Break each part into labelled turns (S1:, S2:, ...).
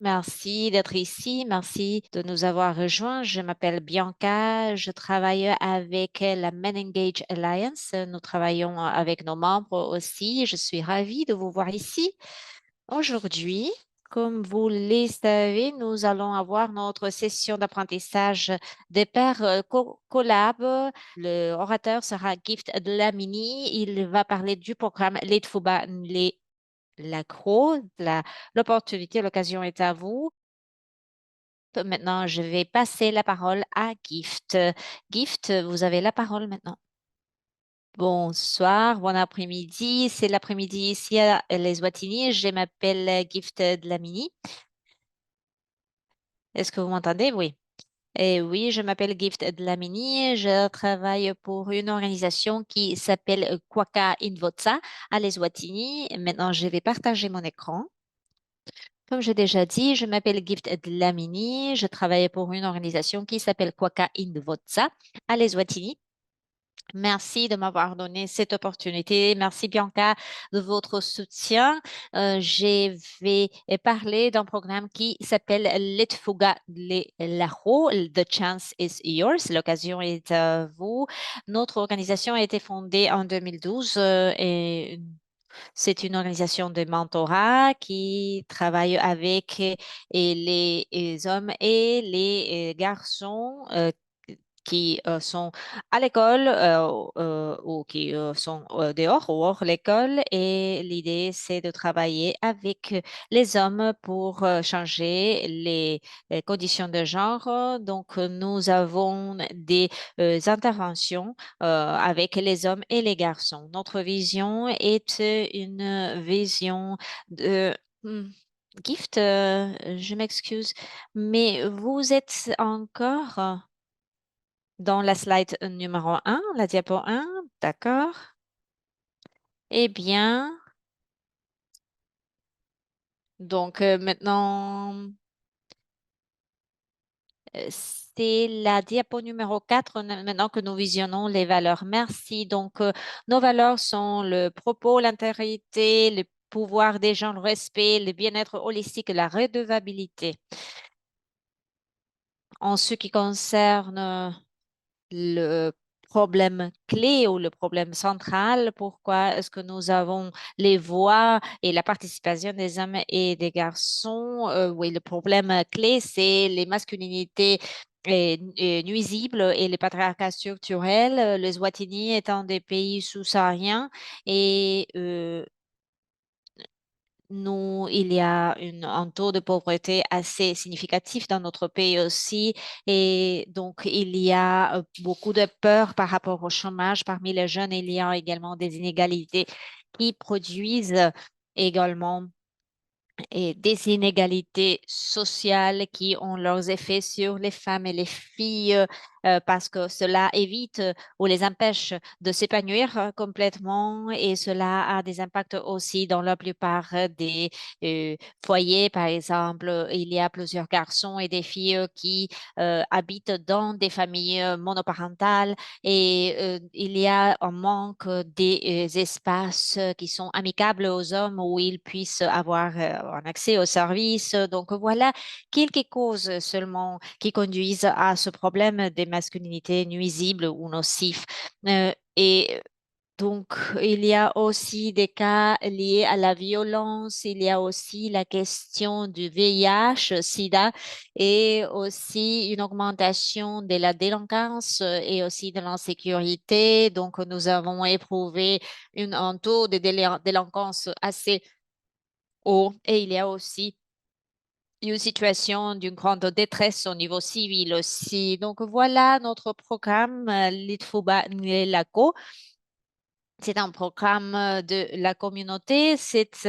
S1: Merci d'être ici. Merci de nous avoir rejoints. Je m'appelle Bianca. Je travaille avec la Men Engage Alliance. Nous travaillons avec nos membres aussi. Je suis ravie de vous voir ici. Aujourd'hui, comme vous le savez, nous allons avoir notre session d'apprentissage des pairs collab. Le orateur sera Gift Dlamini. Il va parler du programme Letfuba Lacro. L'opportunité, l'occasion est à vous. Maintenant, je vais passer la parole à Gift. Gift, vous avez la parole maintenant. Bonsoir, bon après-midi. C'est l'après-midi ici à Les Watini. Je m'appelle Gift Dlamini. Est-ce que vous m'entendez? Oui. Et oui, je m'appelle Gift Dlamini. Je travaille pour une organisation qui s'appelle Kwaka Invotsa à Les Watini. Maintenant, je vais partager mon écran. Comme j'ai déjà dit, je m'appelle Gift Dlamini. Je travaille pour une organisation qui s'appelle Kwaka Indvotsa à Eswatini. Merci de m'avoir donné cette opportunité. Merci Bianca de votre soutien. Je vais parler d'un programme qui s'appelle Letfuga Laho. The chance is yours. L'occasion est à vous. Notre organisation a été fondée en 2012 et c'est une organisation de mentorat qui travaille avec les hommes et les garçons qui sont à l'école ou qui sont dehors ou hors l'école. Et l'idée, c'est de travailler avec les hommes pour changer les conditions de genre. Donc, nous avons des interventions avec les hommes et les garçons. Notre vision est une vision de... Gift, je m'excuse, mais vous êtes encore dans la slide numéro un, la diapo un, d'accord? Eh bien, donc maintenant, c'est la diapo numéro 4 maintenant que nous visionnons les valeurs. Merci. Donc, nos valeurs sont le propos, l'intégrité, le pouvoir des gens, le respect, le bien-être holistique et la redevabilité. En ce qui concerne le problème clé ou le problème central, pourquoi est-ce que nous avons les voix et la participation des hommes et des garçons? Oui, le problème clé, c'est les masculinités nuisibles et les patriarcats structurels. Les Swatini étant des pays sous-sahariens et nous, il y a un taux de pauvreté assez significatif dans notre pays aussi. Et donc, il y a beaucoup de peur par rapport au chômage parmi les jeunes. Il y a également des inégalités qui produisent également et des inégalités sociales qui ont leurs effets sur les femmes et les filles parce que cela évite ou les empêche de s'épanouir complètement et cela a des impacts aussi dans la plupart des foyers. Par exemple, il y a plusieurs garçons et des filles qui habitent dans des familles monoparentales et il y a un manque des espaces qui sont amicables aux hommes où ils puissent avoir un accès aux services. Donc voilà quelques causes seulement qui conduisent à ce problème des masculinités nuisibles ou nocifs. Et donc, il y a aussi des cas liés à la violence, il y a aussi la question du VIH, SIDA, et aussi une augmentation de la délinquance et aussi de l'insécurité. Donc, nous avons éprouvé un taux de délinquance assez haut et il y a aussi une situation d'une grande détresse au niveau civil aussi. Donc, voilà notre programme Litfuba Nilako. C'est un programme de la communauté. C'est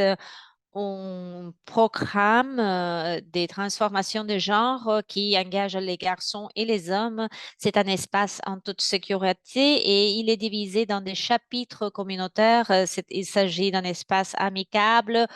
S1: un programme des transformations de genre qui engage les garçons et les hommes. C'est un espace en toute sécurité et il est divisé dans des chapitres communautaires. Il s'agit d'un espace amicable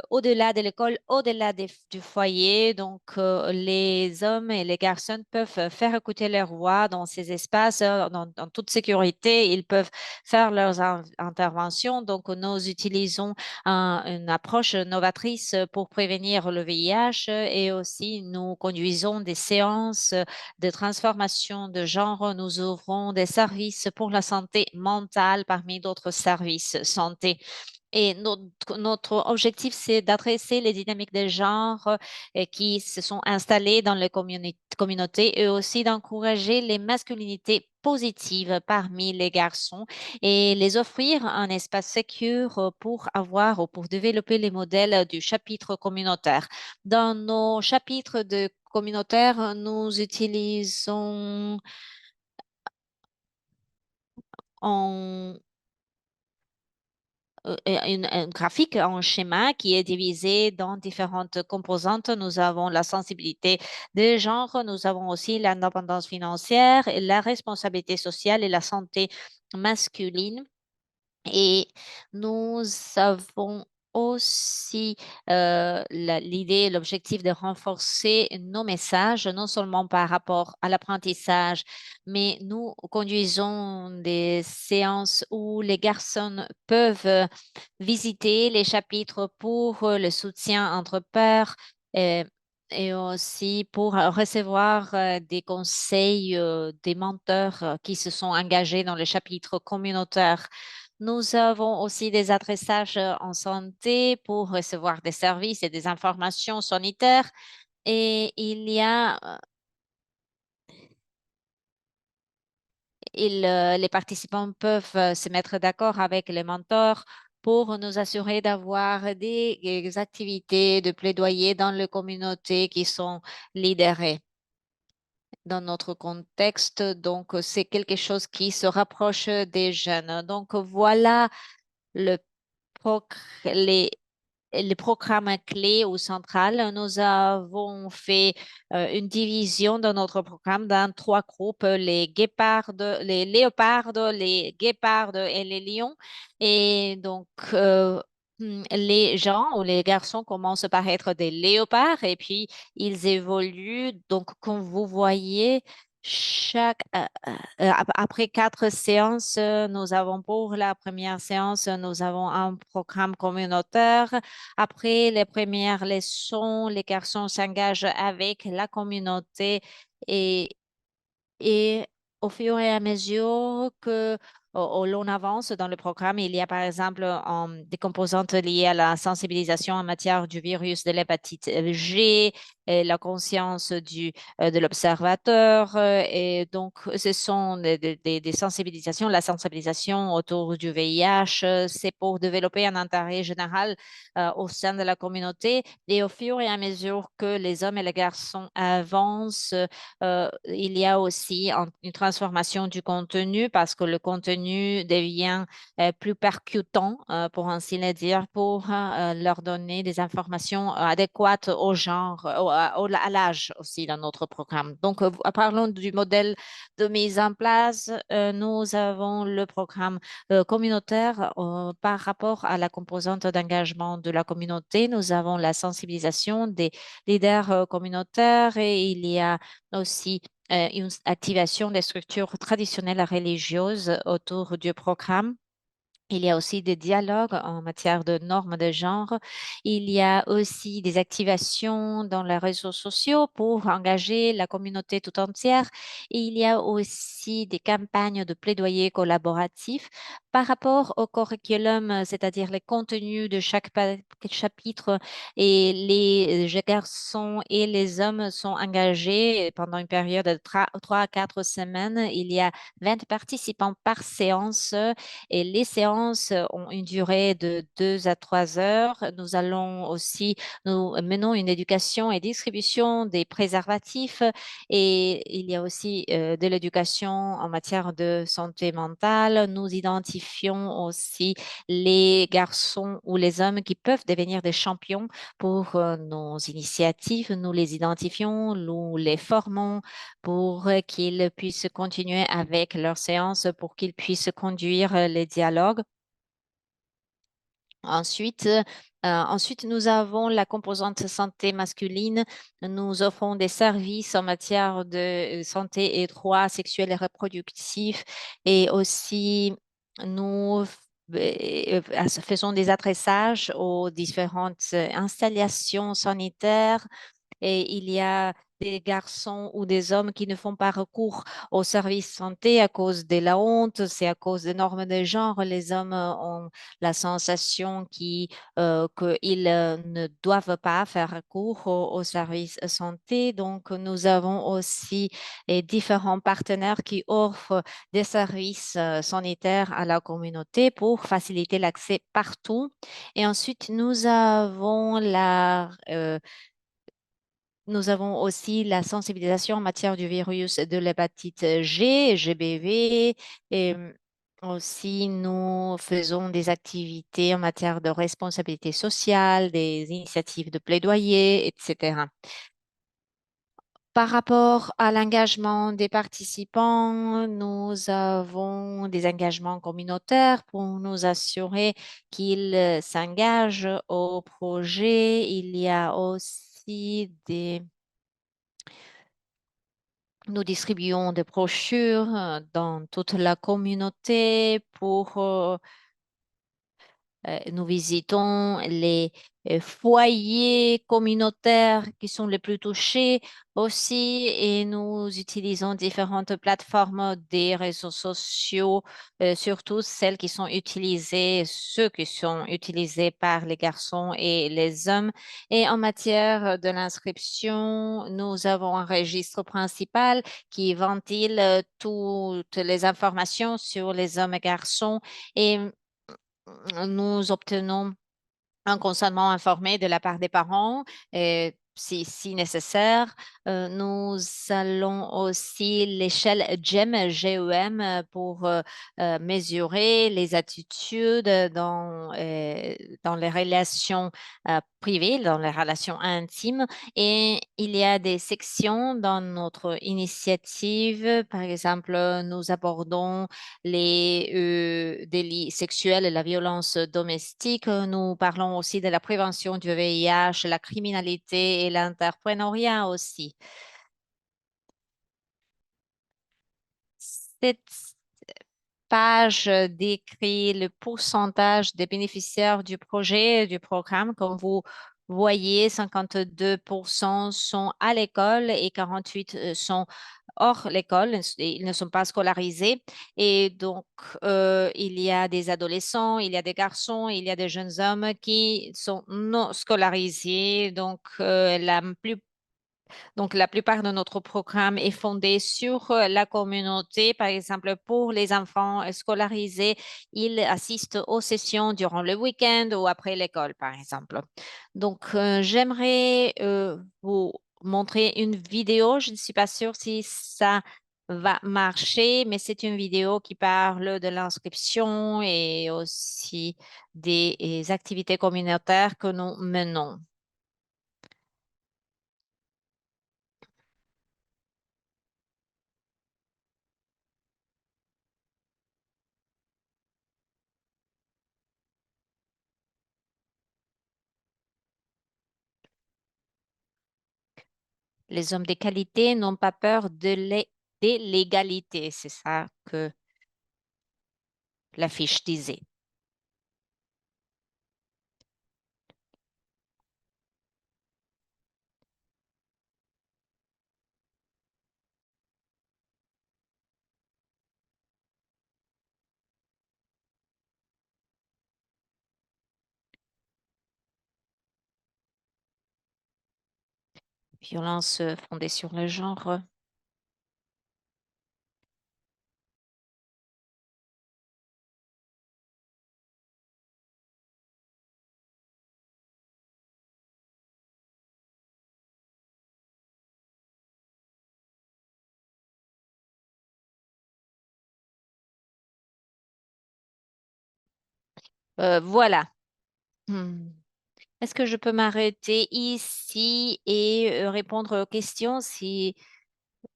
S1: au-delà de l'école, au-delà du foyer. Donc, les hommes et les garçons peuvent faire écouter leur voix dans ces espaces dans toute sécurité. Ils peuvent faire leurs interventions. Donc, nous utilisons une approche approche novatrice pour prévenir le VIH et aussi nous conduisons des séances de transformation de genre. Nous ouvrons des services pour la santé mentale parmi d'autres services santé. Et notre objectif, c'est d'adresser les dynamiques de genre qui se sont installées dans les communautés et aussi d'encourager les masculinités positives parmi les garçons et les offrir un espace sécur pour avoir ou pour développer les modèles du chapitre communautaire. Dans nos chapitres de communautaire, nous utilisons en un graphique, un schéma qui est divisé dans différentes composantes. Nous avons la sensibilité de genre, nous avons aussi l'indépendance financière, et la responsabilité sociale et la santé masculine. Et nous avons aussi l'idée, l'objectif de renforcer nos messages, non seulement par rapport à l'apprentissage, mais nous conduisons des séances où les garçons peuvent visiter les chapitres pour le soutien entre pairs. euh, Et aussi pour recevoir des conseils des menteurs qui se sont engagés dans le chapitre communautaire. Nous avons aussi des adressages en santé pour recevoir des services et des informations sanitaires. Et les participants peuvent se mettre d'accord avec les mentors pour nous assurer d'avoir des activités de plaidoyer dans les communautés qui sont lidérées dans notre contexte. Donc, c'est quelque chose qui se rapproche des jeunes. Donc, voilà le proc- les, les programmes clés ou centrales. Nous avons fait une division de notre programme dans trois groupes, les guépards, les léopards, les guépards et les lions. Et donc, les gens ou les garçons commencent par être des léopards et puis ils évoluent. Donc, comme vous voyez, après 4 séances, nous avons pour la première séance, nous avons un programme communautaire. Après les premières leçons, les garçons s'engagent avec la communauté et, et au fur et à mesure que l'on avance dans le programme, il y a par exemple des composantes liées à la sensibilisation en matière du virus de l'hépatite G, et la conscience de l'observateur. Et donc, ce sont des sensibilisations. La sensibilisation autour du VIH, c'est pour développer un intérêt général au sein de la communauté. Et au fur et à mesure que les hommes et les garçons avancent, il y a aussi une transformation du contenu parce que le contenu devient plus percutant, pour ainsi le dire, pour leur donner des informations adéquates au genre, à l'âge aussi dans notre programme. Donc, parlons du modèle de mise en place. Nous avons le programme communautaire par rapport à la composante d'engagement de la communauté. Nous avons la sensibilisation des leaders communautaires et il y a aussi une activation des structures traditionnelles religieuses autour du programme. Il y a aussi des dialogues en matière de normes de genre. Il y a aussi des activations dans les réseaux sociaux pour engager la communauté tout entière. Et il y a aussi des campagnes de plaidoyer collaboratif par rapport au curriculum, c'est-à-dire les contenus de chaque chapitre. Et les garçons et les hommes sont engagés pendant une période de 3 à 4 semaines. Il y a 20 participants par séance et les séances ont une durée de 2 à 3 heures. Nous menons une éducation et distribution des préservatifs et il y a aussi de l'éducation en matière de santé mentale. Nous identifions aussi les garçons ou les hommes qui peuvent devenir des champions pour nos initiatives. Nous les identifions, nous les formons pour qu'ils puissent continuer avec leurs séances, pour qu'ils puissent conduire les dialogues. Ensuite, nous avons la composante santé masculine. Nous offrons des services en matière de santé et droits sexuels et reproductifs et aussi nous faisons des adressages aux différentes installations sanitaires et il y a des garçons ou des hommes qui ne font pas recours au service santé à cause de la honte, c'est à cause des normes de genre. Les hommes ont la sensation qu'ils ne doivent pas faire recours au service santé. Donc, nous avons aussi différents partenaires qui offrent des services sanitaires à la communauté pour faciliter l'accès partout. Et ensuite, nous avons aussi la sensibilisation en matière du virus de l'hépatite G, GBV. Et aussi, nous faisons des activités en matière de responsabilité sociale, des initiatives de plaidoyer, etc. Par rapport à l'engagement des participants, nous avons des engagements communautaires pour nous assurer qu'ils s'engagent au projet. Il y a aussi nous distribuons des brochures dans toute la communauté pour nous visitons les foyers communautaires qui sont les plus touchés aussi et nous utilisons différentes plateformes des réseaux sociaux, surtout celles qui sont utilisées, ceux qui sont utilisés par les garçons et les hommes. Et en matière de l'inscription, nous avons un registre principal qui ventile toutes les informations sur les hommes et garçons et nous obtenons un consentement informé de la part des parents, si nécessaire. Nous allons aussi l'échelle GEM, GEM, pour mesurer les attitudes dans les relations privées, dans les relations intimes. Et il y a des sections dans notre initiative. Par exemple, nous abordons les délits sexuels et la violence domestique. Nous parlons aussi de la prévention du VIH, la criminalité et l'entrepreneuriat aussi. Cette page décrit le pourcentage des bénéficiaires du projet, du programme. Comme vous voyez, 52% sont à l'école et 48 sont hors l'école. Ils ne sont pas scolarisés. Et donc, il y a des adolescents, il y a des garçons, il y a des jeunes hommes qui sont non scolarisés. Donc, la plupart de notre programme est fondé sur la communauté. Par exemple, pour les enfants scolarisés, ils assistent aux sessions durant le week-end ou après l'école, par exemple. Donc, j'aimerais vous montrer une vidéo. Je ne suis pas sûre si ça va marcher, mais c'est une vidéo qui parle de l'inscription et aussi des activités communautaires que nous menons. Les hommes de qualité n'ont pas peur de l'égalité. C'est ça que l'affiche disait. Violence fondée sur le genre. Voilà. Hmm. Est-ce que je peux m'arrêter ici et répondre aux questions si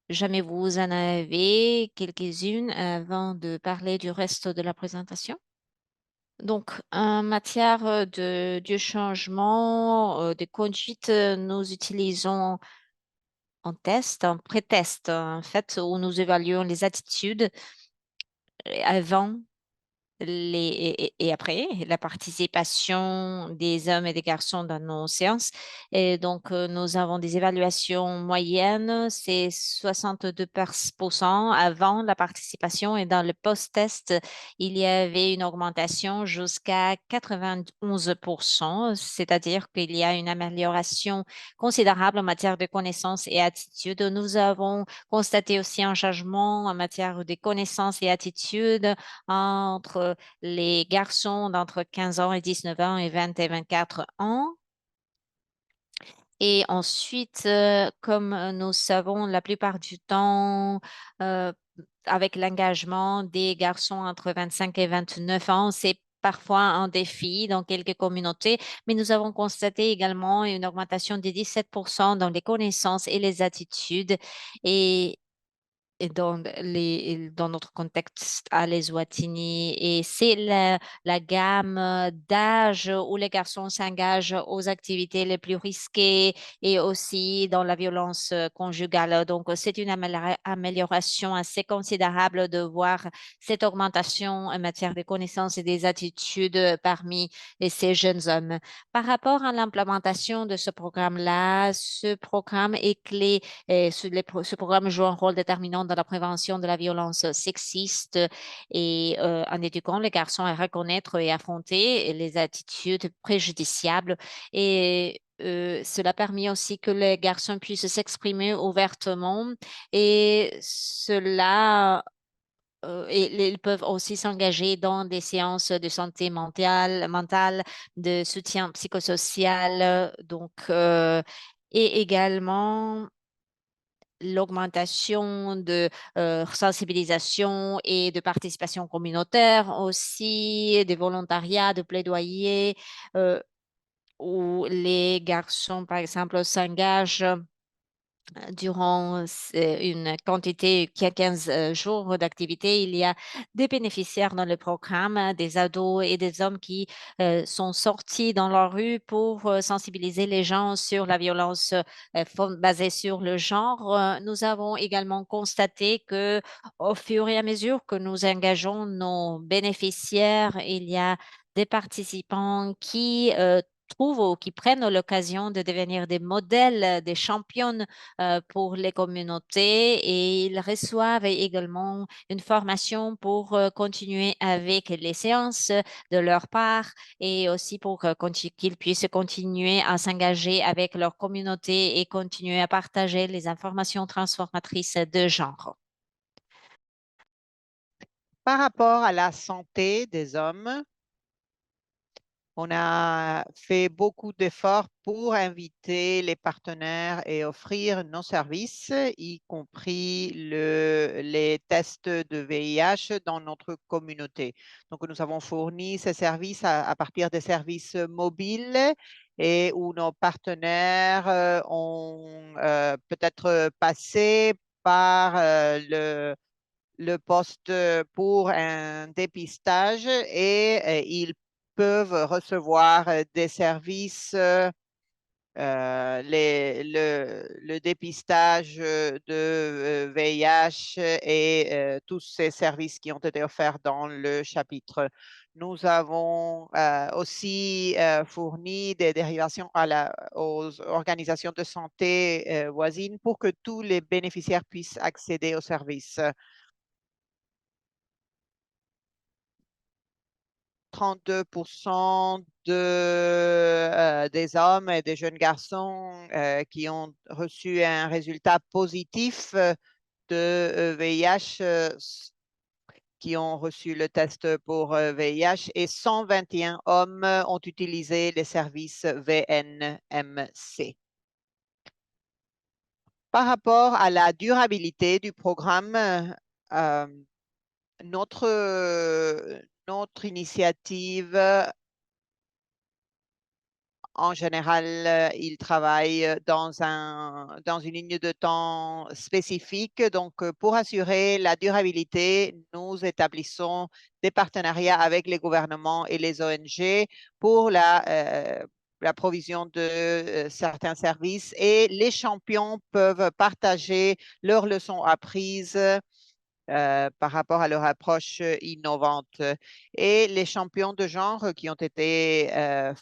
S1: jamais vous en avez quelques-unes avant de parler du reste de la présentation? Donc, en matière du changement de conduite, nous utilisons en test, en pré-test, en fait, où nous évaluons les attitudes avant et après, la participation des hommes et des garçons dans nos séances. Et donc, nous avons des évaluations moyennes, c'est 62% avant la participation et dans le post-test, il y avait une augmentation jusqu'à 91%, c'est-à-dire qu'il y a une amélioration considérable en matière de connaissances et attitudes. Nous avons constaté aussi un changement en matière de connaissances et attitudes entre les garçons d'entre 15 ans et 19 ans et 20 et 24 ans. Et ensuite, comme nous savons, la plupart du temps, euh, avec l'engagement des garçons entre 25 et 29 ans, c'est parfois un défi dans quelques communautés, mais nous avons constaté également une augmentation de 17% dans les connaissances et les attitudes. Et dans notre contexte à l'Eswatini. Et c'est la gamme d'âge où les garçons s'engagent aux activités les plus risquées et aussi dans la violence conjugale. Donc, c'est une amélioration assez considérable de voir cette augmentation en matière de connaissances et des attitudes parmi ces jeunes hommes. Par rapport à l'implémentation de ce programme-là, ce programme est clé et ce programme joue un rôle déterminant dans la prévention de la violence sexiste et en éduquant les garçons à reconnaître et affronter les attitudes préjudiciables. Et cela permet aussi que les garçons puissent s'exprimer ouvertement et ils peuvent aussi s'engager dans des séances de santé mentale, de soutien psychosocial, et également l'augmentation de sensibilisation et de participation communautaire, aussi des volontariats, de plaidoyer, où les garçons, par exemple, s'engagent durant une quantité qui a 15 jours d'activité. Il y a des bénéficiaires dans le programme, des ados et des hommes qui sont sortis dans la rue pour sensibiliser les gens sur la violence basée sur le genre. Nous avons également constaté que au fur et à mesure que nous engageons nos bénéficiaires, il y a des participants qui trouvent ou qui prennent l'occasion de devenir des modèles, des championnes pour les communautés et ils reçoivent également une formation pour continuer avec les séances de leur part et aussi pour qu'ils puissent continuer à s'engager avec leur communauté et continuer à partager les informations transformatrices de genre.
S2: Par rapport à la santé des hommes, on a fait beaucoup d'efforts pour inviter les partenaires et offrir nos services, y compris les tests de VIH dans notre communauté. Donc, nous avons fourni ces services à partir des services mobiles et où nos partenaires ont peut-être passé par le poste pour un dépistage et ils peuvent recevoir des services, le dépistage de VIH et tous ces services qui ont été offerts dans le chapitre. Nous avons aussi fourni des dérivations aux organisations de santé voisines pour que tous les bénéficiaires puissent accéder aux services. 32% des hommes et des jeunes garçons qui ont reçu un résultat positif de VIH, qui ont reçu le test pour VIH, et 121 hommes ont utilisé les services VNMC. Par rapport à la durabilité du programme, euh, notre initiative, en général, ils travaillent dans une ligne de temps spécifique. Donc, pour assurer la durabilité, nous établissons des partenariats avec les gouvernements et les ONG pour la provision de certains services et les champions peuvent partager leurs leçons apprises par rapport à leur approche innovante. Et les champions de genre qui ont été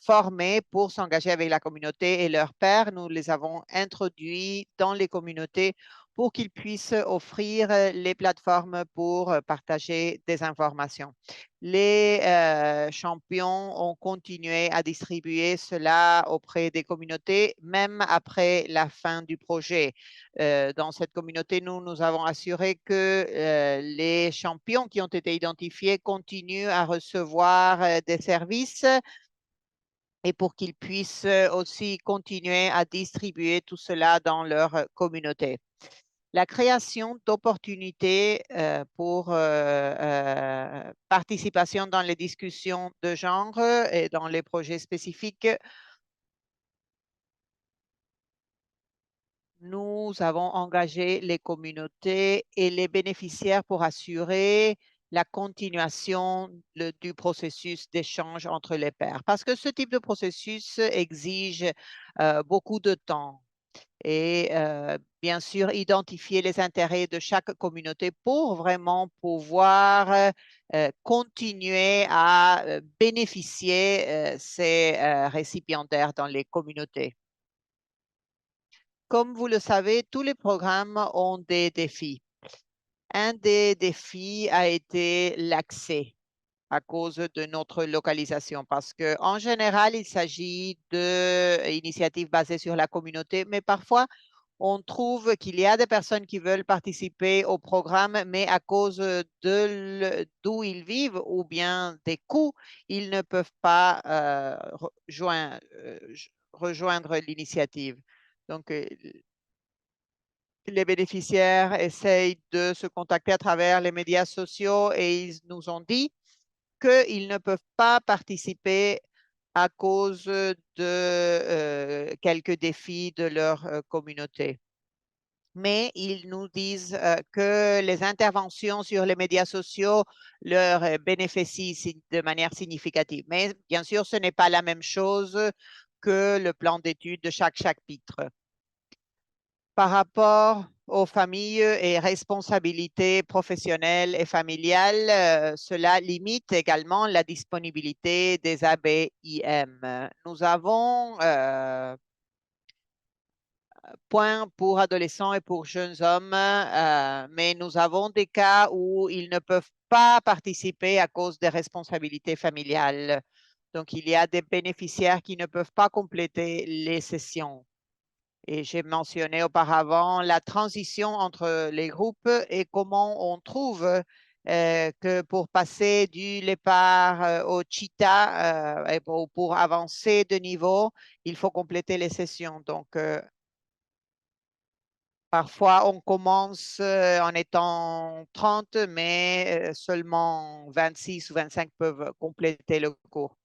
S2: formés pour s'engager avec la communauté et leurs pairs, nous les avons introduits dans les communautés pour qu'ils puissent offrir les plateformes pour partager des informations. Les champions ont continué à distribuer cela auprès des communautés, même après la fin du projet. Dans cette communauté, nous avons assuré que les champions qui ont été identifiés continuent à recevoir des services et pour qu'ils puissent aussi continuer à distribuer tout cela dans leur communauté. La création d'opportunités pour participation dans les discussions de genre et dans les projets spécifiques. Nous avons engagé les communautés et les bénéficiaires pour assurer la continuation du processus d'échange entre les pairs. Parce que ce type de processus exige beaucoup de temps et bien sûr identifier les intérêts de chaque communauté pour vraiment pouvoir continuer à bénéficier ces récipiendaires dans les communautés. Comme vous le savez, tous les programmes ont des défis. Un des défis a été l'accès à cause de notre localisation, parce qu'en général, il s'agit d'initiatives basées sur la communauté, mais parfois, on trouve qu'il y a des personnes qui veulent participer au programme, mais à cause d'où ils vivent ou bien des coûts, ils ne peuvent pas rejoindre l'initiative. Donc, les bénéficiaires essayent de se contacter à travers les médias sociaux et ils nous ont dit qu'ils ne peuvent pas participer à cause de quelques défis de leur communauté. Mais ils nous disent que les interventions sur les médias sociaux leur bénéficient de manière significative. Mais bien sûr, ce n'est pas la même chose que le plan d'études de chaque chapitre. Par rapport aux familles et responsabilités professionnelles et familiales, cela limite également la disponibilité des ABIM. Nous avons point pour adolescents et pour jeunes hommes, mais nous avons des cas où ils ne peuvent pas participer à cause des responsabilités familiales. Donc, il y a des bénéficiaires qui ne peuvent pas compléter les sessions. Et j'ai mentionné auparavant la transition entre les groupes et comment on trouve que pour passer du Léopard au Cheetah et pour avancer de niveau, il faut compléter les sessions. Donc, parfois, on commence en étant 30, mais seulement 26 ou 25 peuvent compléter le cours.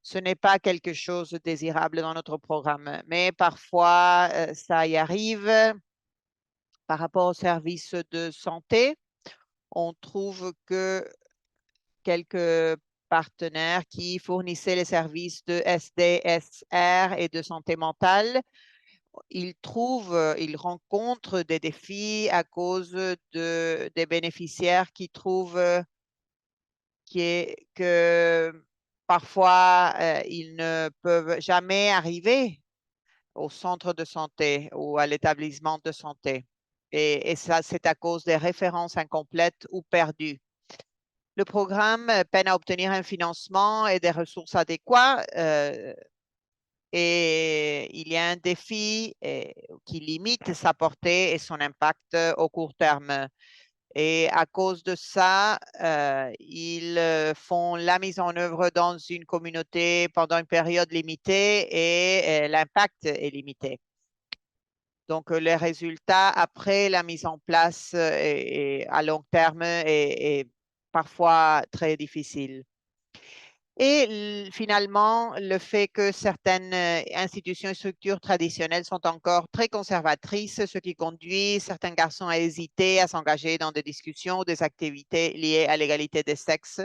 S2: Ce n'est pas quelque chose de désirable dans notre programme, mais parfois, ça y arrive. Par rapport aux services de santé, on trouve que quelques partenaires qui fournissaient les services de SDSR et de santé mentale, ils rencontrent des défis à cause des bénéficiaires qui trouvent que parfois ils ne peuvent jamais arriver au centre de santé ou à l'établissement de santé. Et ça, c'est à cause des références incomplètes ou perdues. Le programme peine à obtenir un financement et des ressources adéquates. Et il y a un défi qui limite sa portée et son impact au court terme. Et à cause de ça, ils font la mise en œuvre dans une communauté pendant une période limitée et l'impact est limité. Donc, les résultats après la mise en place à long terme est parfois très difficile. Et finalement, le fait que certaines institutions et structures traditionnelles sont encore très conservatrices, ce qui conduit certains garçons à hésiter à s'engager dans des discussions ou des activités liées à l'égalité des sexes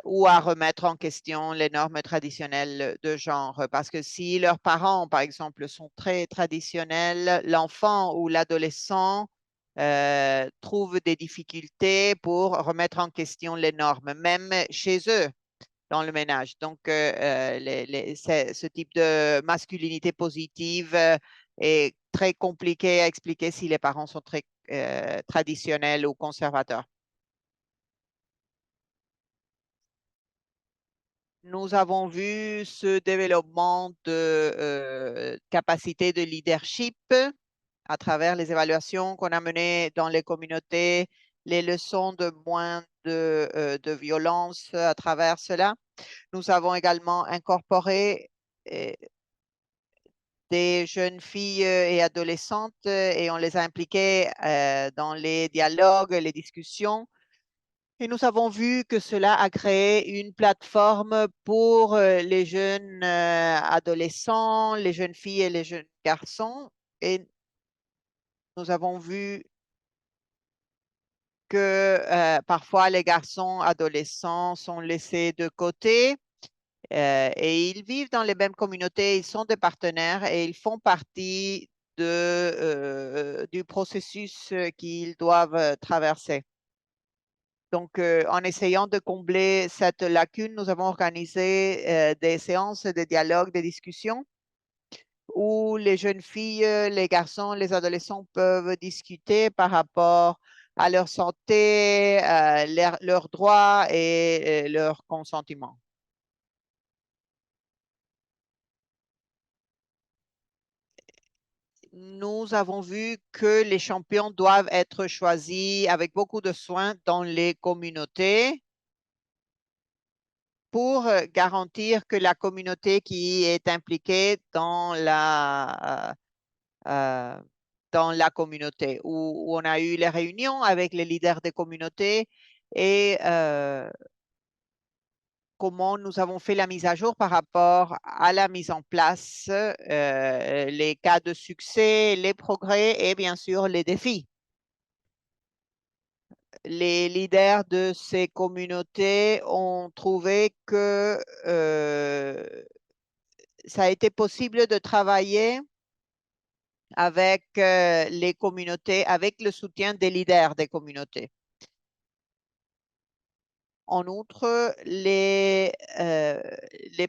S2: ou à remettre en question les normes traditionnelles de genre. Parce que si leurs parents, par exemple, sont très traditionnels, l'enfant ou l'adolescent trouvent des difficultés pour remettre en question les normes, même chez eux dans le ménage. Donc, ce type de masculinité positive est très compliqué à expliquer si les parents sont très traditionnels ou conservateurs. Nous avons vu ce développement de capacité de leadership à travers les évaluations qu'on a menées dans les communautés, les leçons de moins de violence à travers cela. Nous avons également incorporé des jeunes filles et adolescentes et on les a impliquées dans les dialogues, les discussions. Et nous avons vu que cela a créé une plateforme pour les jeunes adolescents, les jeunes filles et les jeunes garçons. Et nous avons vu que parfois les garçons adolescents sont laissés de côté et ils vivent dans les mêmes communautés, ils sont des partenaires et ils font partie du processus qu'ils doivent traverser. Donc, en essayant de combler cette lacune, nous avons organisé des séances de dialogue, des discussions où les jeunes filles, les garçons, les adolescents peuvent discuter par rapport à leur santé, leurs droits et leur consentement. Nous avons vu que les champions doivent être choisis avec beaucoup de soin dans les communautés pour garantir que la communauté qui est impliquée euh, dans la communauté, où on a eu les réunions avec les leaders des communautés et comment nous avons fait la mise à jour par rapport à la mise en place, les cas de succès, les progrès et bien sûr les défis. Les leaders de ces communautés ont trouvé que ça a été possible de travailler avec les communautés, avec le soutien des leaders des communautés. En outre, les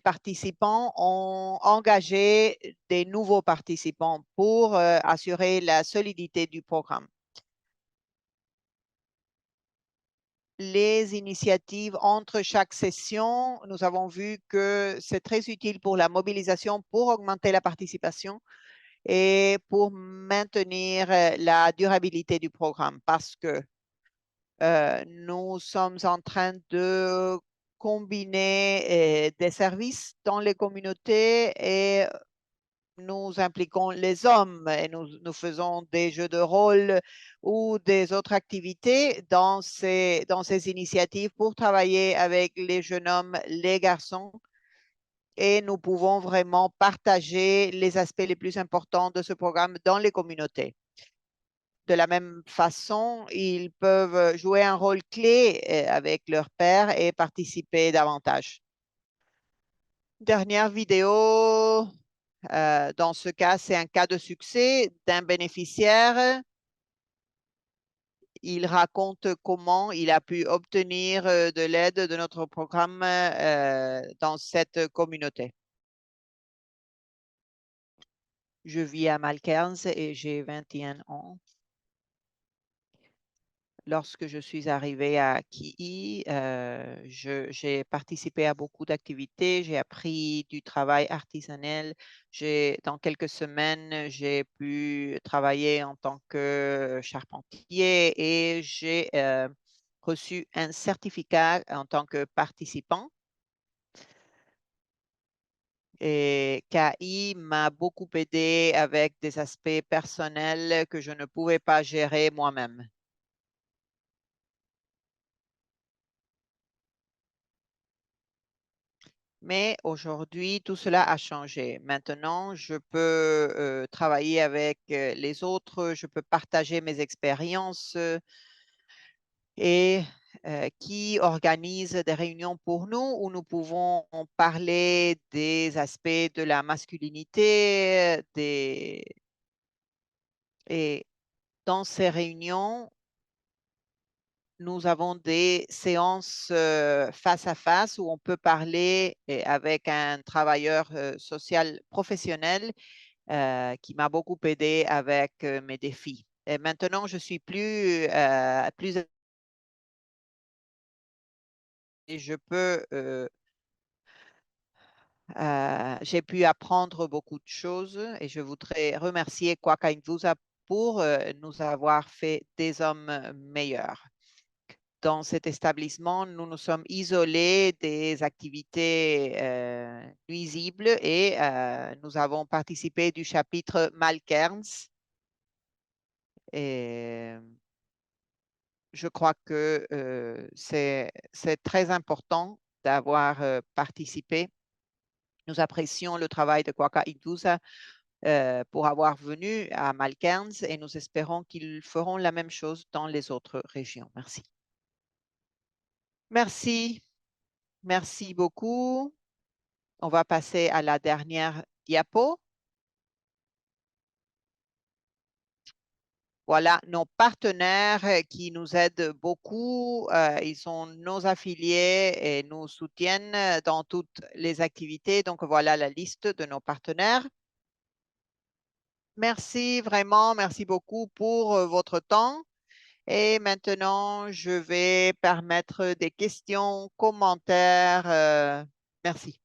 S2: participants ont engagé des nouveaux participants pour assurer la solidité du programme. Les initiatives entre chaque session, nous avons vu que c'est très utile pour la mobilisation, pour augmenter la participation et pour maintenir la durabilité du programme parce que nous sommes en train de combiner des services dans les communautés et nous impliquons les hommes et nous faisons des jeux de rôle ou des autres activités dans ces initiatives pour travailler avec les jeunes hommes, les garçons. Et nous pouvons vraiment partager les aspects les plus importants de ce programme dans les communautés. De la même façon, ils peuvent jouer un rôle clé avec leur père et participer davantage. Dernière vidéo, dans ce cas, c'est un cas de succès d'un bénéficiaire. Il raconte comment il a pu obtenir de l'aide de notre programme dans cette communauté. Je vis à Malkerns et j'ai 21 ans. Lorsque je suis arrivée à Kii, j'ai participé à beaucoup d'activités, j'ai appris du travail artisanal. Dans quelques semaines, j'ai pu travailler en tant que charpentier et j'ai reçu un certificat en tant que participant. Et KI m'a beaucoup aidé avec des aspects personnels que je ne pouvais pas gérer moi-même. Mais aujourd'hui, tout cela a changé. Maintenant, je peux travailler avec les autres, je peux partager mes expériences et qui organise des réunions pour nous où nous pouvons parler des aspects de la masculinité et Dans ces réunions, nous avons des séances face à face où on peut parler avec un travailleur social professionnel qui m'a beaucoup aidé avec mes défis. Et maintenant, je suis plus et je peux, j'ai pu apprendre beaucoup de choses et je voudrais remercier Kwaka Nvusa pour nous avoir fait des hommes meilleurs. Dans cet établissement, nous nous sommes isolés des activités nuisibles et nous avons participé du chapitre Malkerns. Et je crois que c'est très important d'avoir participé. Nous apprécions le travail de Kwaka Idusa pour avoir venu à Malkerns et nous espérons qu'ils feront la même chose dans les autres régions. Merci. Merci. Merci beaucoup. On va passer à la dernière diapo. Voilà nos partenaires qui nous aident beaucoup. Ils sont nos affiliés et nous soutiennent dans toutes les activités. Donc, voilà la liste de nos partenaires. Merci vraiment, merci beaucoup pour votre temps. Et maintenant, je vais permettre des questions, commentaires. Merci.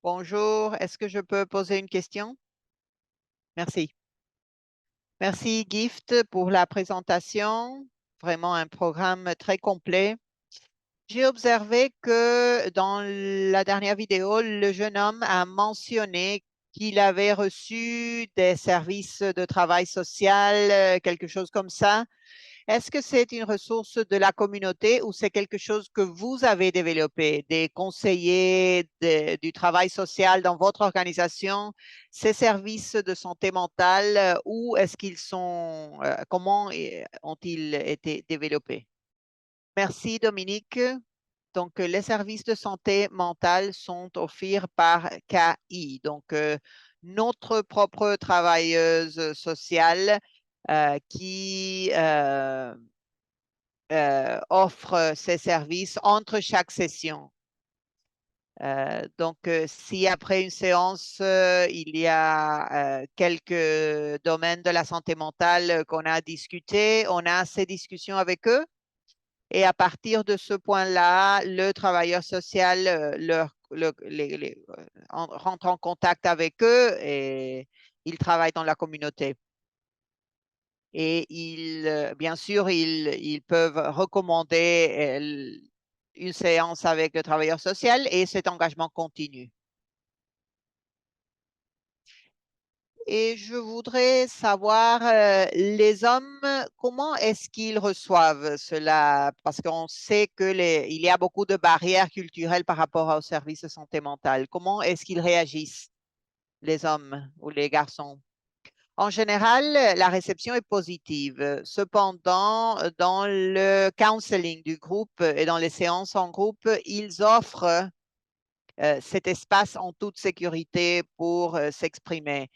S2: Bonjour, est-ce que je peux poser une question? Merci. Merci Gift pour la présentation. Vraiment un programme très complet. J'ai observé que dans la dernière vidéo, le jeune homme a mentionné qu'il avait reçu des services de travail social, quelque chose comme ça. Est-ce que c'est une ressource de la communauté ou c'est quelque chose que vous avez développé, des conseillers du travail social dans votre organisation, ces services de santé mentale, où est-ce qu'ils sont, comment ont-ils été développés? Merci Dominique. Donc, les services de santé mentale sont offerts par KI, donc notre propre travailleuse sociale qui offre ces services entre chaque session. Donc, si après une séance, il y a quelques domaines de la santé mentale qu'on a discuté, on a ces discussions avec eux. Et à partir de ce point-là, le travailleur social rentre en contact avec eux et il travaille dans la communauté. Et bien sûr, ils peuvent recommander une séance avec le travailleur social et cet engagement continue. Et je voudrais savoir, les hommes, comment est-ce qu'ils reçoivent cela? Parce qu'on sait il y a beaucoup de barrières culturelles par rapport aux services de santé mentale. Comment est-ce qu'ils réagissent, les hommes ou les garçons? En général, la réception est positive. Cependant, dans le counseling du groupe et dans les séances en groupe, ils offrent cet espace en toute sécurité pour s'exprimer.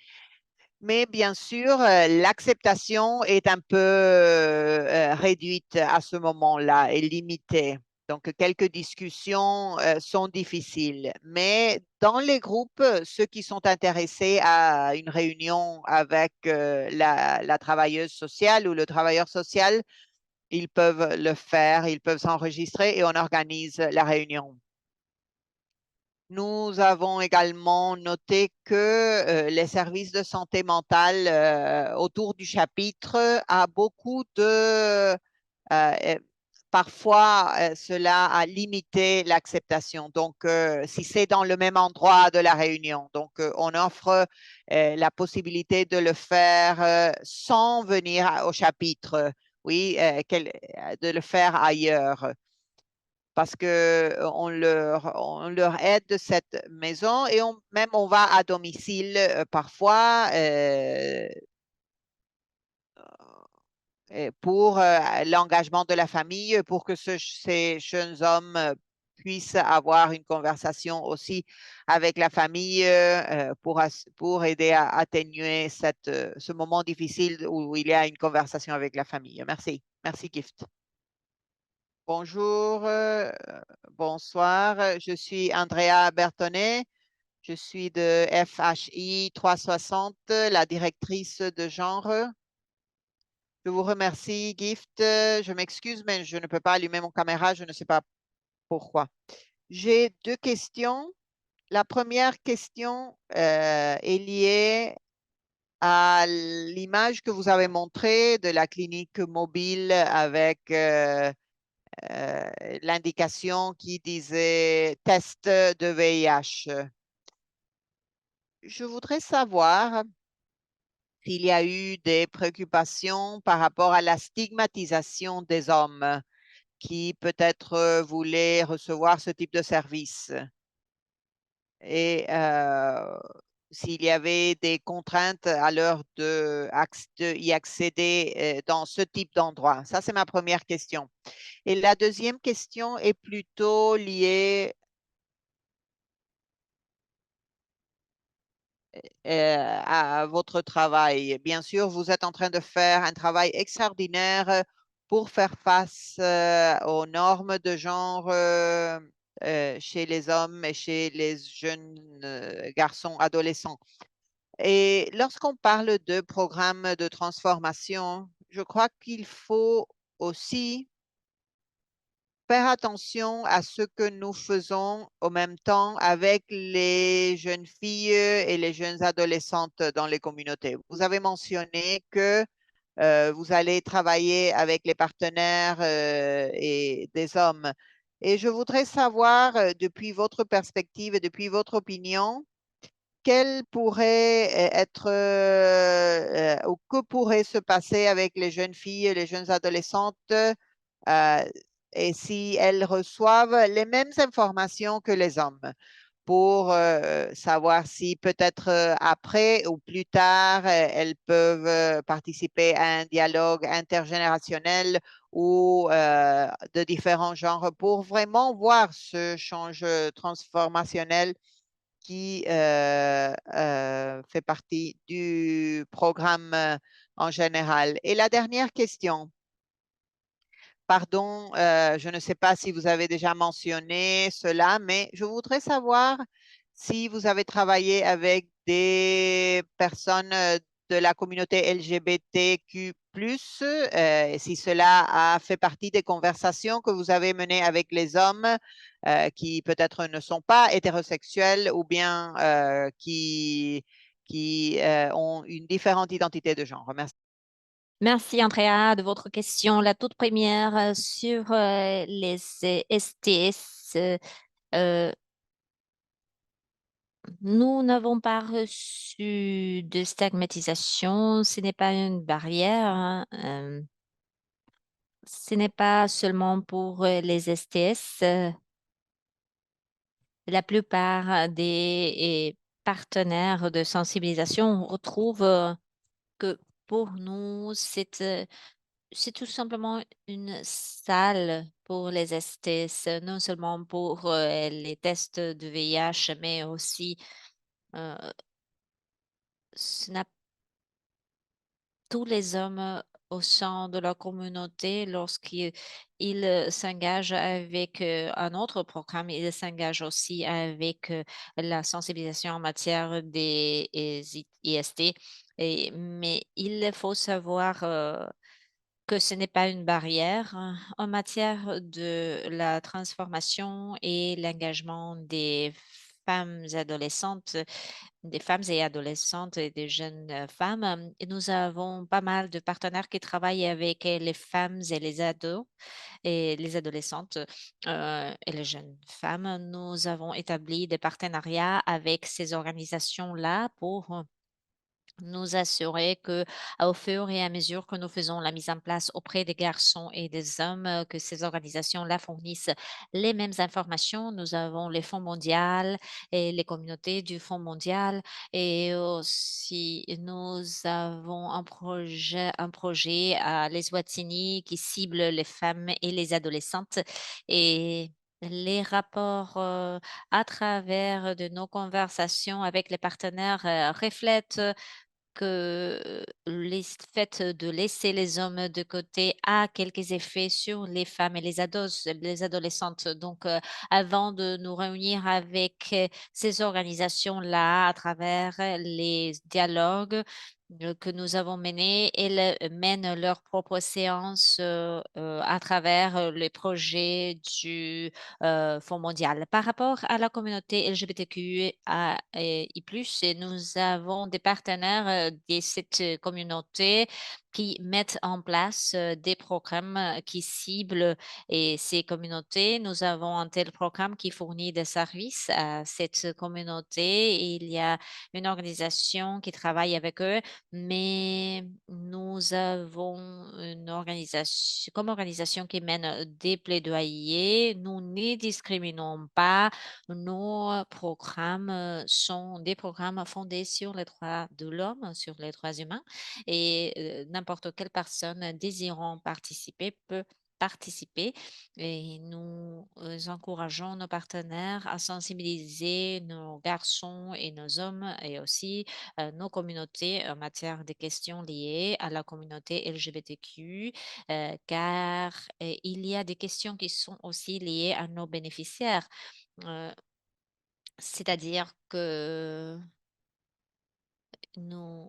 S2: Mais bien sûr, l'acceptation est un peu réduite à ce moment-là et limitée. Donc, quelques discussions sont difficiles. Mais dans les groupes, ceux qui sont intéressés à une réunion avec la travailleuse sociale ou le travailleur social, ils peuvent le faire, ils peuvent s'enregistrer et on organise la réunion. Nous avons également noté que les services de santé mentale autour du chapitre a beaucoup de parfois, cela a limité l'acceptation. Donc, si c'est dans le même endroit de la réunion, donc on offre la possibilité de le faire sans venir au chapitre, oui, de le faire ailleurs parce que on leur aide de cette maison et même on va à domicile parfois pour l'engagement de la famille, pour que ces jeunes hommes puisse avoir une conversation aussi avec la famille pour aider à atténuer ce moment difficile où il y a une conversation avec la famille. Merci. Merci, Gift. Bonjour, bonsoir. Je suis Andrea Bertonnet. Je suis de FHI 360, la directrice de genre. Je vous remercie, Gift. Je m'excuse, mais je ne peux pas allumer mon caméra. Je ne sais pas pourquoi. J'ai deux questions. La première question est liée à l'image que vous avez montrée de la clinique mobile avec euh, l'indication qui disait test de VIH. Je voudrais savoir s'il y a eu des préoccupations par rapport à la stigmatisation des hommes qui peut-être voulaient recevoir ce type de service et s'il y avait des contraintes à l'heure de y accéder dans ce type d'endroit. Ça, c'est ma première question. Et la deuxième question est plutôt liée à votre travail. Bien sûr, vous êtes en train de faire un travail extraordinaire pour faire face aux normes de genre chez les hommes et chez les jeunes garçons adolescents. Et lorsqu'on parle de programme de transformation, je crois qu'il faut aussi faire attention à ce que nous faisons en même temps avec les jeunes filles et les jeunes adolescentes dans les communautés. Vous avez mentionné que vous allez travailler avec les partenaires et des hommes. Et je voudrais savoir, depuis votre perspective et depuis votre opinion, quel pourrait être ou que pourrait se passer avec les jeunes filles et les jeunes adolescentes et si elles reçoivent les mêmes informations que les hommes pour savoir si peut-être après ou plus tard, elles peuvent participer à un dialogue intergénérationnel ou de différents genres pour vraiment voir ce change transformationnel qui fait partie du programme en général. Et la dernière question, pardon, je ne sais pas si vous avez déjà mentionné cela, mais je voudrais savoir si vous avez travaillé avec des personnes de la communauté LGBTQ+, et si cela a fait partie des conversations que vous avez menées avec les hommes qui peut-être ne sont pas hétérosexuels ou bien qui ont une différente identité de genre. Merci.
S1: Merci, Andrea, de votre question. La toute première sur les STS. euh, Nous n'avons pas reçu de stigmatisation. Ce n'est pas une barrière, hein. Ce n'est pas seulement pour les STS. La plupart des partenaires de sensibilisation retrouvent que pour nous, c'est tout simplement une salle pour les STS, non seulement pour les tests de VIH, mais aussi euh, ce n'a tous les hommes au sein de la communauté, lorsqu'ils s'engagent avec un autre programme, ils s'engagent aussi avec la sensibilisation en matière des IST. Mais il faut savoir que ce n'est pas une barrière en matière de la transformation et l'engagement femmes adolescentes, des femmes et adolescentes et des jeunes femmes. Et nous avons pas mal de partenaires qui travaillent avec les femmes et les ados et les adolescentes et les jeunes femmes. Nous avons établi des partenariats avec ces organisations-là pour nous assurer que, au fur et à mesure que nous faisons la mise en place auprès des garçons et des hommes, que ces organisations-là fournissent les mêmes informations. Nous avons les fonds mondiaux et les communautés du Fonds mondial et aussi nous avons un projet à l'Eswatini qui cible les femmes et les adolescentes et les rapports à travers de nos conversations avec les partenaires reflètent que le fait de laisser les hommes de côté a quelques effets sur les femmes et les adolescentes. Donc, avant de nous réunir avec ces organisations-là à travers les dialogues que nous avons menés, elles mènent leurs propres séances à travers les projets du Fonds mondial. Par rapport à la communauté LGBTQIA+, et nous avons des partenaires de cette communauté qui mettent en place des programmes qui ciblent ces communautés. Nous avons un tel programme qui fournit des services à cette communauté. Il y a une organisation qui travaille avec eux, mais nous avons une organisation, comme organisation qui mène des plaidoyers. Nous ne discriminons pas. Nos programmes sont des programmes fondés sur les droits de l'homme, sur les droits humains, et n'importe quelle personne désirant participer peut participer, et nous encourageons nos partenaires à sensibiliser nos garçons et nos hommes et aussi nos communautés en matière de questions liées à la communauté LGBTQ, car il y a des questions qui sont aussi liées à nos bénéficiaires. Euh, C'est-à-dire que nous,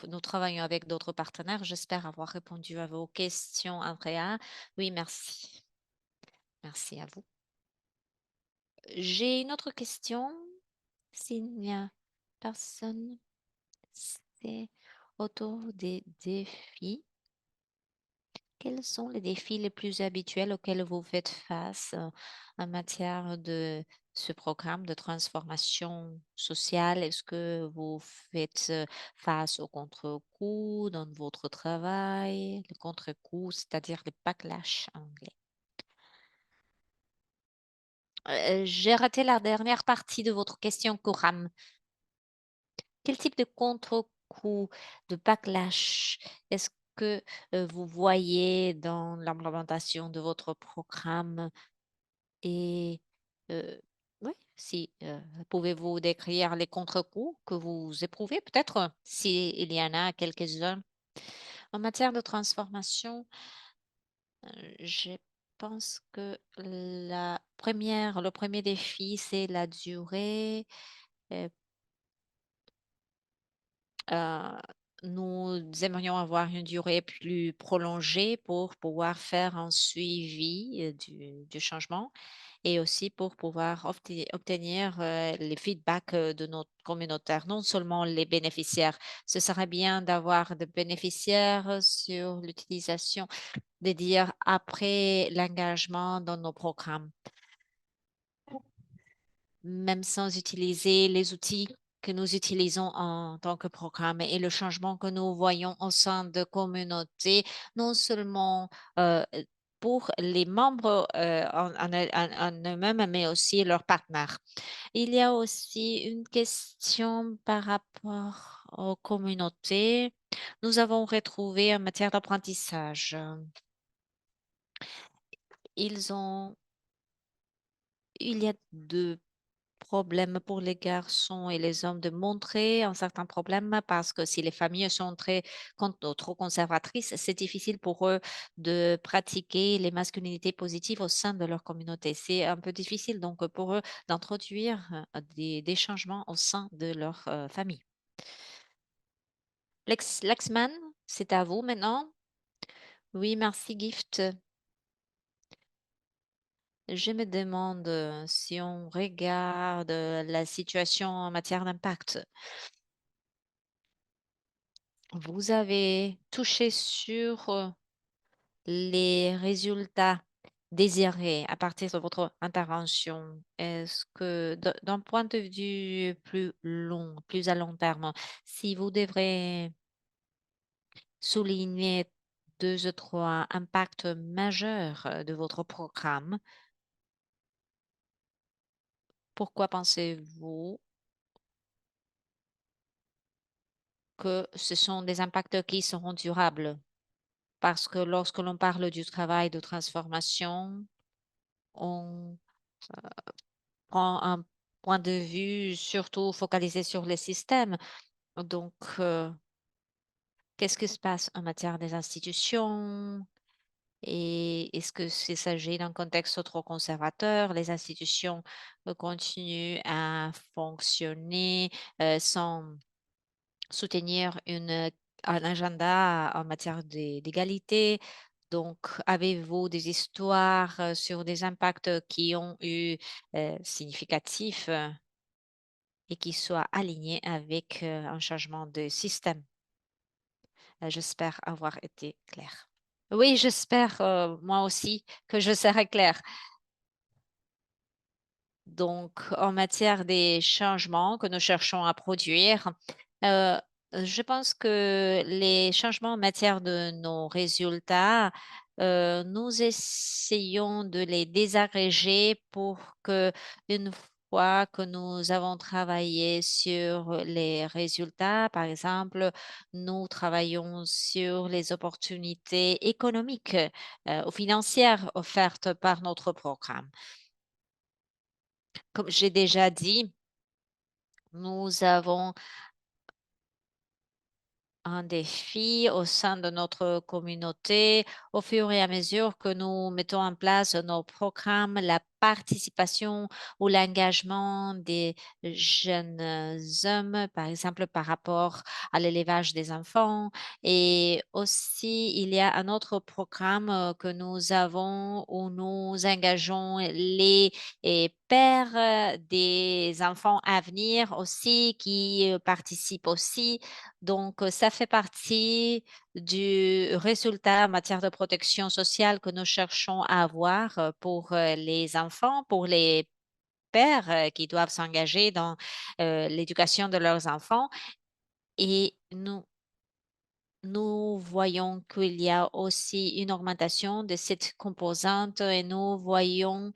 S1: nous travaillons avec d'autres partenaires. J'espère avoir répondu à vos questions, Andrea. Oui, merci. Merci à vous. J'ai une autre question. S'il n'y a personne, c'est autour des défis. Quels sont les défis les plus habituels auxquels vous faites face en matière de ce programme de transformation sociale? Est-ce que vous faites face aux contre-coups dans votre travail? Le contre-coup, c'est-à-dire le backlash en anglais. J'ai raté la dernière partie de votre question, Coram. Quel type de contre-coup, de backlash est-ce que vous voyez dans l'implémentation de votre programme? Et oui, si pouvez-vous décrire les contre-coups que vous éprouvez, peut-être, s'il y en a quelques-uns? En matière de transformation, je pense que le premier défi, c'est la durée. Euh, Euh, Nous aimerions avoir une durée plus prolongée pour pouvoir faire un suivi du changement et aussi pour pouvoir obtenir les feedbacks de notre communautaire, non seulement les bénéficiaires. Ce serait bien d'avoir des bénéficiaires sur l'utilisation, de dire après l'engagement dans nos programmes, même sans utiliser les outils que nous utilisons en tant que programme et le changement que nous voyons au sein de communautés, non seulement pour les membres en eux-mêmes, mais aussi leurs partenaires. Il y a aussi une question par rapport aux communautés. Nous avons retrouvé en matière d'apprentissage. Ils ont, il y a deux problème pour les garçons et les hommes de montrer un certain problème parce que si les familles sont trop conservatrices, c'est difficile pour eux de pratiquer les masculinités positives au sein de leur communauté. C'est un peu difficile donc pour eux d'introduire des changements au sein de leur famille. Lexman, c'est à vous maintenant. Oui, merci, Gift. Je me demande si on regarde la situation en matière d'impact. Vous avez touché sur les résultats désirés à partir de votre intervention. Est-ce que d'un point de vue plus long, plus à long terme, si vous devrez souligner deux ou trois impacts majeurs de votre programme, pourquoi pensez-vous que ce sont des impacts qui seront durables? parce que lorsque l'on parle du travail de transformation, on prend un point de vue surtout focalisé sur les systèmes. Donc, qu'est-ce qui se passe en matière des institutions? Et est-ce que s'il s'agit d'un contexte trop conservateur, les institutions continuent à fonctionner sans soutenir un agenda en matière d'égalité? Donc, avez-vous des histoires sur des impacts qui ont eu significatifs et qui soient alignés avec un changement de système? J'espère avoir été claire. Oui, j'espère moi aussi que je serai claire. Donc, en matière des changements que nous cherchons à produire, euh, je pense que les changements en matière de nos résultats, nous essayons de les désagréger pour que une fois que nous avons travaillé sur les résultats, par exemple, nous travaillons sur les opportunités économiques ou financières offertes par notre programme. Comme j'ai déjà dit, nous avons un défi au sein de notre communauté au fur et à mesure que nous mettons en place nos programmes, la participation ou l'engagement des jeunes hommes, par exemple par rapport à l'élevage des enfants. Et aussi, il y a un autre programme que nous avons où nous engageons les pères des enfants à venir aussi qui participent aussi. Donc, ça fait partie du résultat en matière de protection sociale que nous cherchons à avoir pour les enfants, pour les pères qui doivent s'engager dans l'éducation de leurs enfants. Et nous voyons qu'il y a aussi une augmentation de cette composante et nous voyons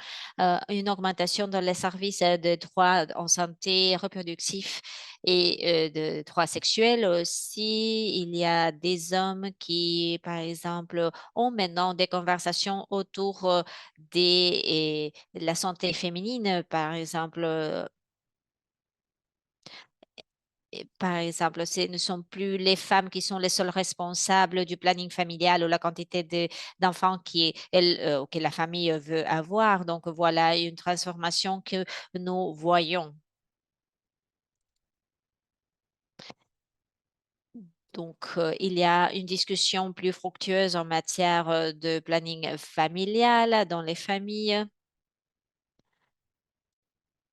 S1: une augmentation dans les services de droits en santé reproductive et de droits sexuels aussi. Il y a des hommes qui, par exemple, ont maintenant des conversations autour de la santé féminine, par exemple. Par exemple, ce ne sont plus les femmes qui sont les seules responsables du planning familial ou la quantité d'enfants que la famille veut avoir. Donc, voilà une transformation que nous voyons. Donc, il y a une discussion plus fructueuse en matière de planning familial dans les familles.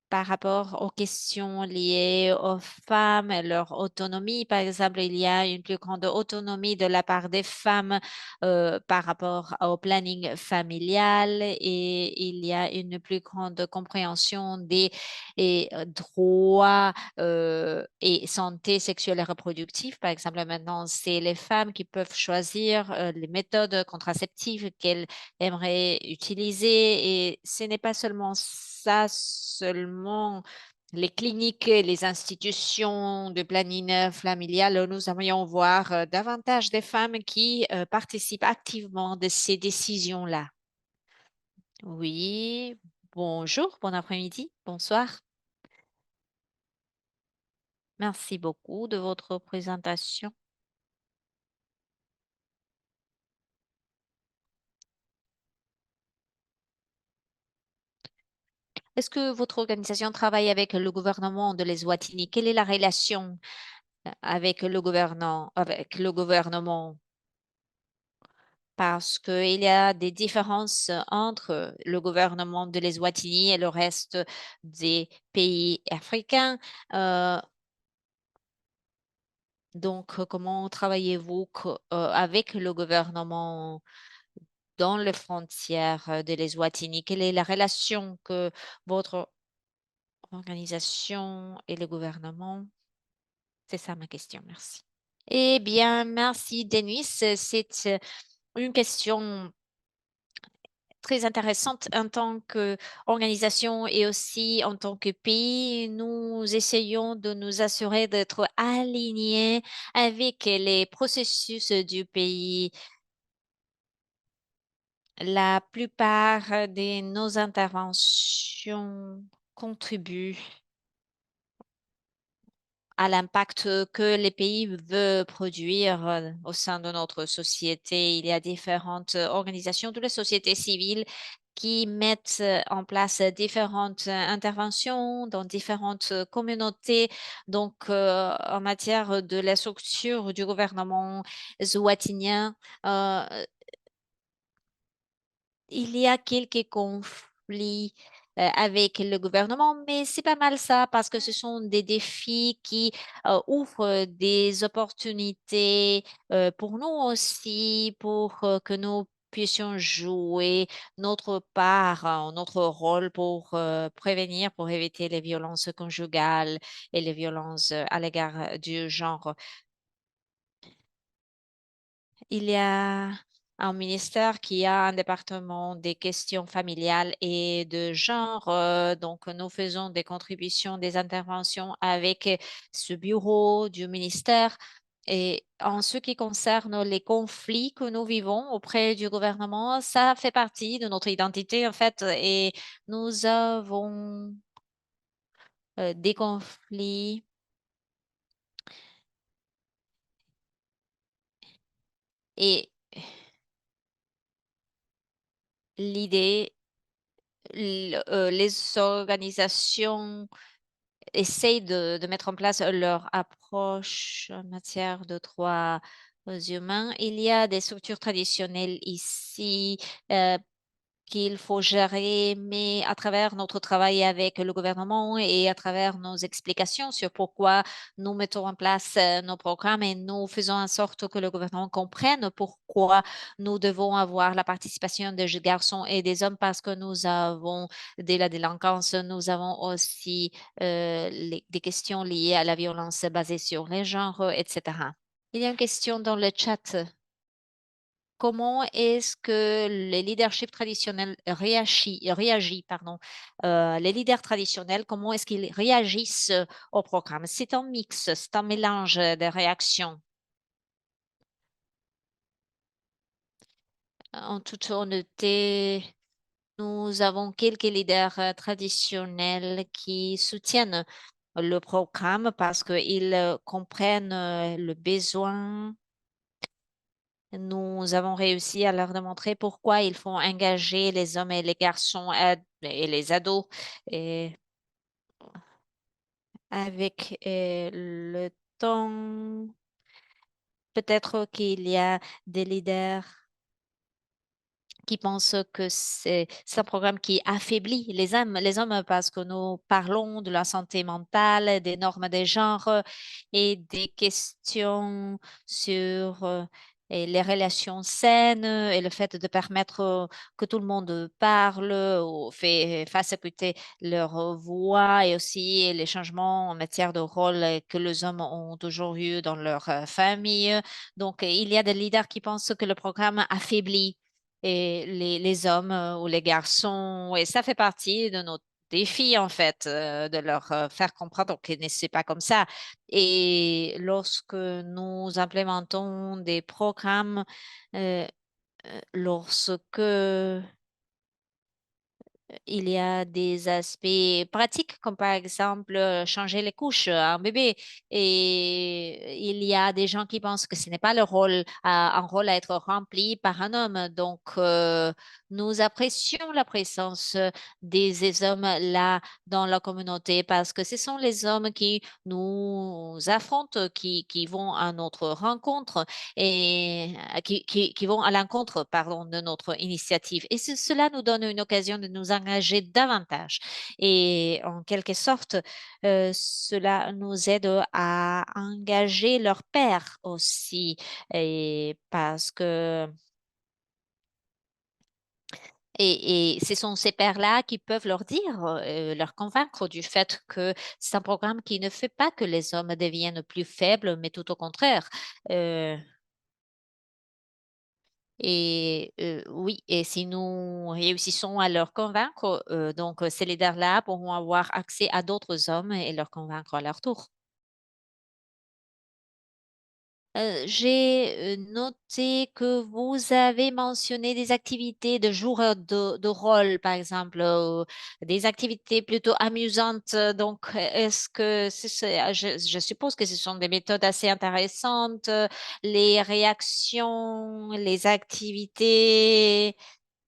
S1: Par rapport aux questions liées aux femmes et leur autonomie. Par exemple, il y a une plus grande autonomie de la part des femmes par rapport au planning familial et il y a une plus grande compréhension des droits et santé sexuelle et reproductive. Par exemple, maintenant, c'est les femmes qui peuvent choisir les méthodes contraceptives qu'elles aimeraient utiliser et ce n'est pas seulement ça seulement les cliniques et les institutions de planning familial, nous aimerions voir davantage de femmes qui participent activement de ces décisions-là. Oui, bonjour, bon après-midi, bonsoir. Merci beaucoup de votre présentation. Est-ce que votre organisation travaille avec le gouvernement de l'Eswatini? Quelle est la relation avec avec le gouvernement? Parce qu'il y a des différences entre le gouvernement de l'Eswatini et le reste des pays africains. Euh, donc, comment travaillez-vous avec le gouvernement dans les frontières de l'Eswatini? Quelle est la relation que votre organisation et le gouvernement? C'est ça ma question. Merci. Eh bien, merci, Denis. C'est une question très intéressante en tant qu'organisation et aussi en tant que pays. Nous essayons de nous assurer d'être alignés avec les processus du pays La plupart de nos interventions contribuent à l'impact que les pays veulent produire au sein de notre société. Il y a différentes organisations de la société civile qui mettent en place différentes interventions dans différentes communautés. Donc, en matière de la structure du gouvernement zouatinien, il y a quelques conflits avec le gouvernement, mais c'est pas mal ça parce que ce sont des défis qui ouvrent des opportunités pour nous aussi, pour que nous puissions jouer notre part, notre rôle pour prévenir, pour éviter les violences conjugales et les violences à l'égard du genre. Il y a un ministère qui a un département des questions familiales et de genre. Donc, nous faisons des contributions, des interventions avec ce bureau du ministère. Et en ce qui concerne les conflits que nous vivons auprès du gouvernement, ça fait partie de notre identité, en fait. Et nous avons des conflits et l'idée, les organisations essayent de mettre en place leur approche en matière de droits humains. Il y a des structures traditionnelles ici euh, qu'il faut gérer, mais à travers notre travail avec le gouvernement et à travers nos explications sur pourquoi nous mettons en place nos programmes et nous faisons en sorte que le gouvernement comprenne pourquoi nous devons avoir la participation des garçons et des hommes parce que nous avons de la délinquance, nous avons aussi des questions liées à la violence basée sur les genres, etc. Il y a une question dans le chat. Comment est-ce que les leaderships traditionnels pardon, les leaders traditionnels, comment est-ce qu'ils réagissent au programme? C'est un mix, c'est un mélange de réactions. En toute honnêteté, nous avons quelques leaders traditionnels qui soutiennent le programme parce qu'ils comprennent le besoin. Nous avons réussi à leur démontrer pourquoi il faut engager les hommes et les garçons et les ados. Et avec le temps, peut-être qu'il y a des leaders qui pensent que c'est un programme qui affaiblit les hommes parce que nous parlons de la santé mentale, des normes des genres et des questions sur et les relations saines et le fait de permettre que tout le monde parle ou fasse écouter leur voix et aussi les changements en matière de rôle que les hommes ont toujours eu dans leur famille. Donc, il y a des leaders qui pensent que le programme affaiblit et les hommes ou les garçons. Et ça fait partie de notre défi, en fait, de leur faire comprendre que ce n'est pas comme ça. Et lorsque nous implémentons des programmes, euh, lorsque il y a des aspects pratiques, comme par exemple changer les couches à un bébé. Et il y a des gens qui pensent que ce n'est pas le rôle, un rôle à être rempli par un homme. Donc, nous apprécions la présence des hommes là dans la communauté parce que ce sont les hommes qui nous affrontent, qui vont à notre rencontre et qui vont à l'encontre, pardon, de notre initiative. Et cela nous donne une occasion de nous engager davantage. Et en quelque sorte, cela nous aide à engager leurs pairs aussi. Et parce que et ce sont ces pairs-là qui peuvent leur dire, leur convaincre du fait que c'est un programme qui ne fait pas que les hommes deviennent plus faibles, mais tout au contraire. Euh, Et oui, et si nous réussissons à leur convaincre, donc ces leaders-là pourront avoir accès à d'autres hommes et leur convaincre à leur tour. J'ai noté que vous avez mentionné des activités de joueurs de rôle, par exemple, des activités plutôt amusantes. Donc, est-ce que je suppose que ce sont des méthodes assez intéressantes, les réactions, les activités.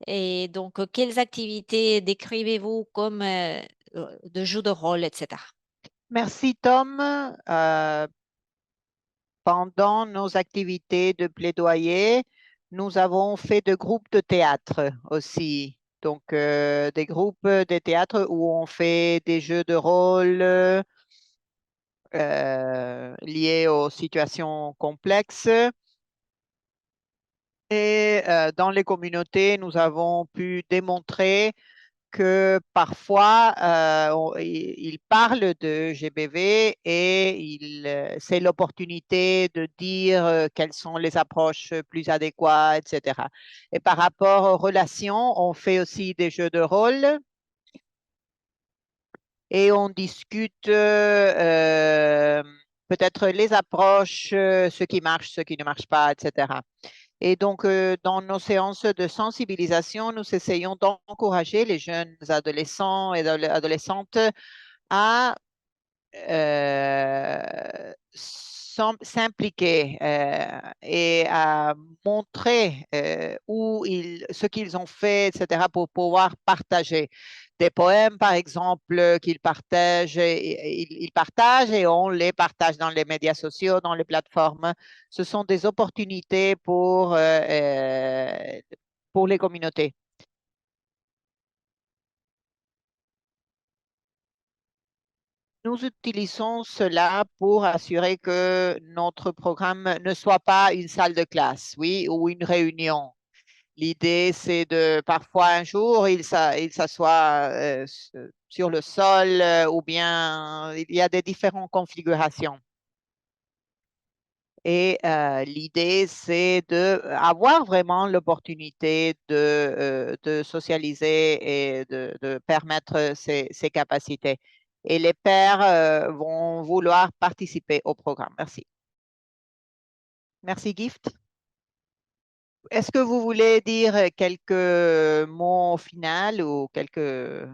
S1: Et donc, quelles activités décrivez-vous comme de jeux de rôle, etc.
S2: Merci, Tom. Pendant nos activités de plaidoyer, nous avons fait de groupes de théâtre aussi. Donc, des groupes de théâtre où on fait des jeux de rôle liés aux situations complexes. Et dans les communautés, nous avons pu démontrer que parfois, il parle de GBV et c'est l'opportunité de dire quelles sont les approches plus adéquates, etc. Et par rapport aux relations, on fait aussi des jeux de rôle et on discute peut-être les approches, ce qui marche, ce qui ne marche pas, etc. Et donc, dans nos séances de sensibilisation, nous essayons d'encourager les jeunes adolescents et adolescentes à s'impliquer et à montrer ce qu'ils ont fait, etc., pour pouvoir partager des poèmes, par exemple, qu'ils partagent, ils partagent et on les partage dans les médias sociaux, dans les plateformes. Ce sont des opportunités pour les communautés. Nous utilisons cela pour assurer que notre programme ne soit pas une salle de classe, oui, ou une réunion. L'idée, c'est de parfois un jour, il s'assoit sur le sol ou bien il y a des différentes configurations. Et l'idée, c'est d'avoir vraiment l'opportunité de socialiser et de permettre ces capacités. Et les pairs vont vouloir participer au programme. Merci. Merci, Gift. Est-ce que vous voulez dire quelques mots final ou quelques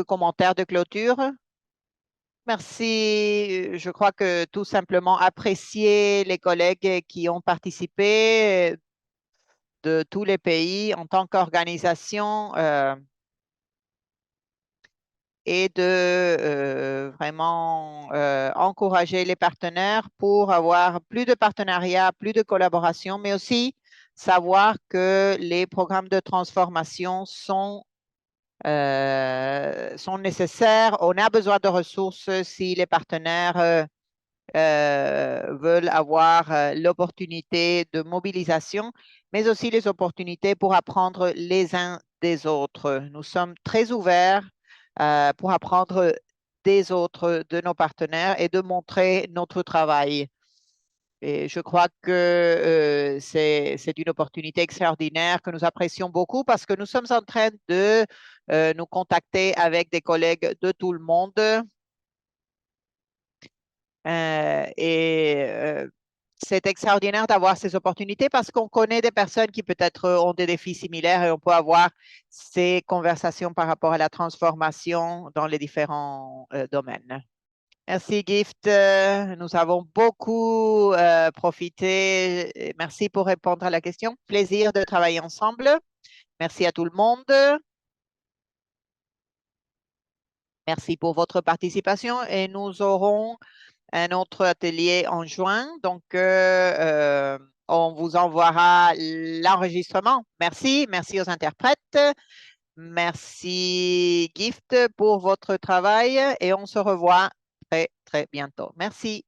S2: commentaires de clôture? Merci. Je crois que tout simplement apprécier les collègues qui ont participé de tous les pays en tant qu'organisation et de vraiment encourager les partenaires pour avoir plus de partenariats, plus de collaboration, mais aussi savoir que les programmes de transformation sont nécessaires. On a besoin de ressources si les partenaires veulent avoir l'opportunité de mobilisation, mais aussi les opportunités pour apprendre les uns des autres. Nous sommes très ouverts pour apprendre des autres, de nos partenaires et de montrer notre travail. Et je crois que c'est une opportunité extraordinaire que nous apprécions beaucoup parce que nous sommes en train de nous contacter avec des collègues de tout le monde et c'est extraordinaire d'avoir ces opportunités parce qu'on connaît des personnes qui peut-être ont des défis similaires et on peut avoir ces conversations par rapport à la transformation dans les différents domaines. Merci, Gift. Nous avons beaucoup profité. Merci pour répondre à la question. Plaisir de travailler ensemble. Merci à tout le monde. Merci pour votre participation et nous aurons un autre atelier en juin. Donc, on vous envoiera l'enregistrement. Merci. Merci aux interprètes. Merci, Gift, pour votre travail et on se revoit très, très bientôt. Merci.